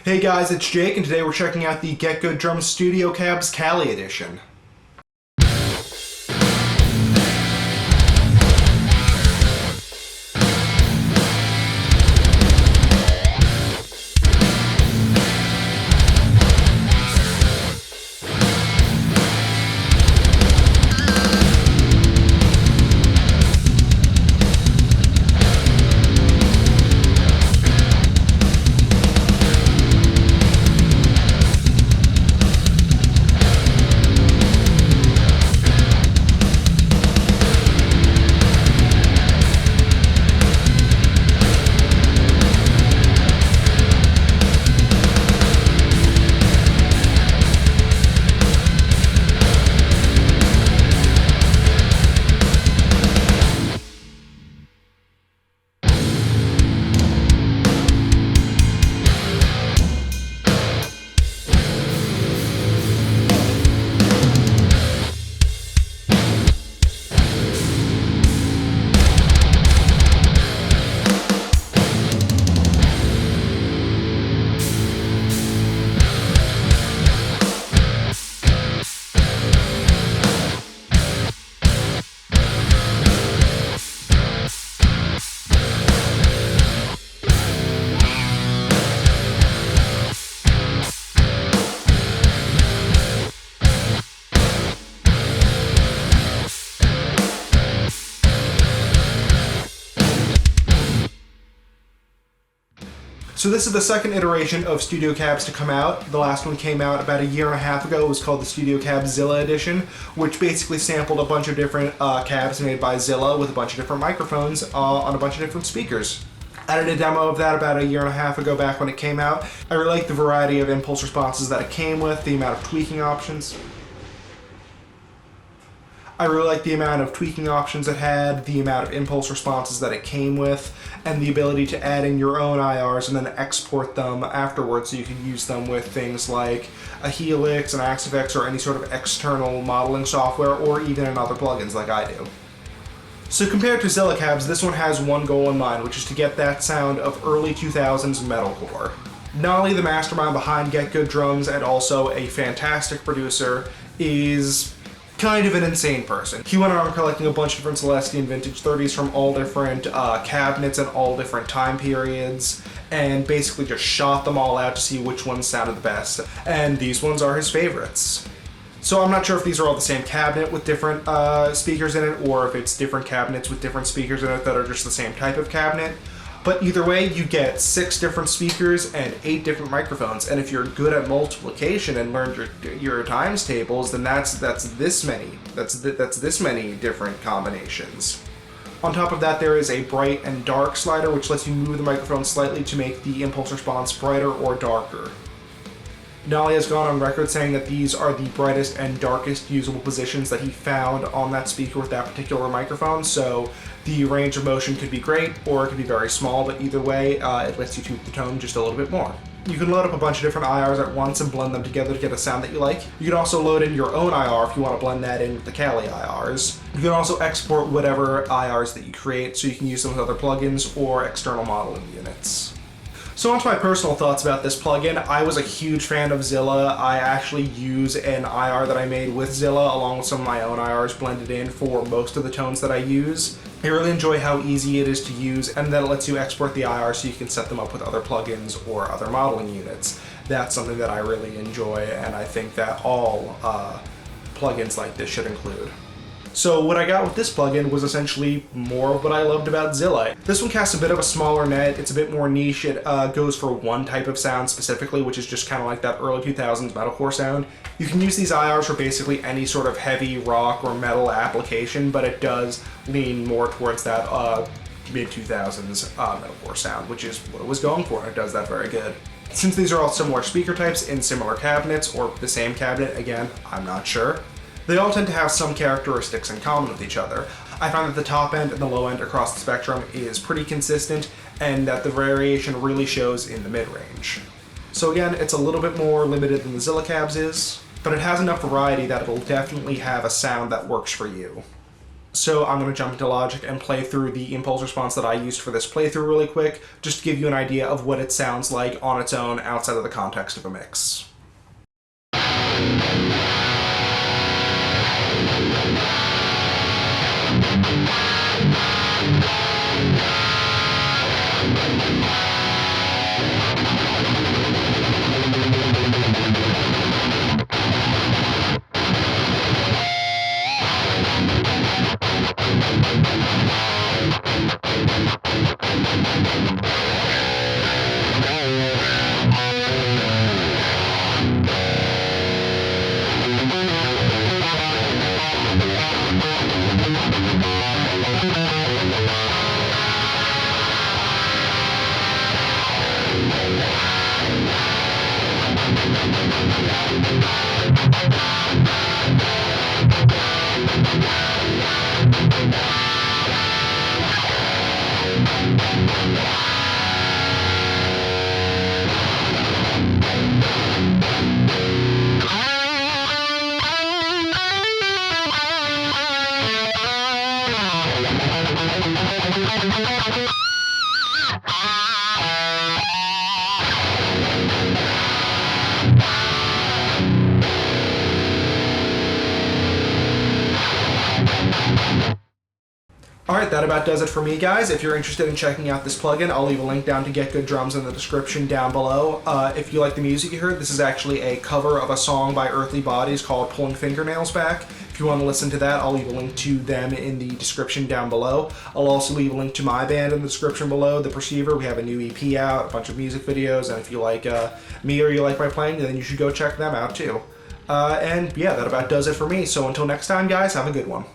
Hey guys, it's Jake, and today we're checking out the GetGood Drum Studio Cabs Cali Edition. So this is the second iteration of Studio Cabs to come out. The last one came out about a year and a half ago. It was called the Studio Cab Zilla Edition, which basically sampled a bunch of different cabs made by Zilla with a bunch of different microphones on a bunch of different speakers. I did a demo of that about a year and a half ago back when it came out. I really liked the variety of impulse responses that it came with, the amount of tweaking options. I really liked the amount of tweaking options it had, the amount of impulse responses that it came with, and the ability to add in your own IRs and then export them afterwards so you can use them with things like a Helix, an Axifex, or any sort of external modeling software, or even in other plugins like I do. So compared to Zilla cabs, this one has one goal in mind, which is to get that sound of early 2000s metalcore. Not only the mastermind behind GetGood Drums and also a fantastic producer, is kind of an insane person. He went around collecting a bunch of different Celestion vintage 30s from all different cabinets and all different time periods, and basically just shot them all out to see which ones sounded the best. And these ones are his favorites. So I'm not sure if these are all the same cabinet with different speakers in it, or if it's different cabinets with different speakers in it that are just the same type of cabinet. But either way, you get 6 different speakers and 8 different microphones. And if you're good at multiplication and learned your times tables, then that's this many. That's this many different combinations. On top of that, there is a bright and dark slider, which lets you move the microphone slightly to make the impulse response brighter or darker. Nolly has gone on record saying that these are the brightest and darkest usable positions that he found on that speaker with that particular microphone, so the range of motion could be great, or it could be very small, but either way, it lets you tweak the tone just a little bit more. You can load up a bunch of different IRs at once and blend them together to get a sound that you like. You can also load in your own IR if you want to blend that in with the Cali IRs. You can also export whatever IRs that you create so you can use them with other plugins or external modeling units. So on to my personal thoughts about this plugin. I was a huge fan of Zilla. I actually use an IR that I made with Zilla along with some of my own IRs blended in for most of the tones that I use. I really enjoy how easy it is to use, and that it lets you export the IR so you can set them up with other plugins or other modeling units. That's something that I really enjoy, and I think that all plugins like this should include. So what I got with this plugin was essentially more of what I loved about Zilla. This one casts a bit of a smaller net, it's a bit more niche, it goes for one type of sound specifically, which is just kind of like that early 2000s metalcore sound. You can use these IRs for basically any sort of heavy rock or metal application, but it does lean more towards that mid-2000s metalcore sound, which is what it was going for, and it does that very good. Since these are all similar speaker types in similar cabinets, or the same cabinet, again, I'm not sure, they all tend to have some characteristics in common with each other. I find that the top end and the low end across the spectrum is pretty consistent, and that the variation really shows in the mid-range. So again, it's a little bit more limited than the Zilla cabs is, but it has enough variety that it'll definitely have a sound that works for you. So I'm going to jump into Logic and play through the impulse response that I used for this playthrough really quick, just to give you an idea of what it sounds like on its own outside of the context of a mix. Alright, that about does it for me, guys. If you're interested in checking out this plugin, I'll leave a link down to GetGood drums in the description down below. If you like the music you heard, this is actually a cover of a song by Earthly Bodies called Pulling Fingernails Back. If you want to listen to that, I'll leave a link to them in the description down below. I'll also leave a link to my band in the description below, The Perceiver. We have a new EP out, a bunch of music videos, and if you like me or you like my playing, then you should go check them out too. And yeah, that about does it for me. So until next time, guys, have a good one.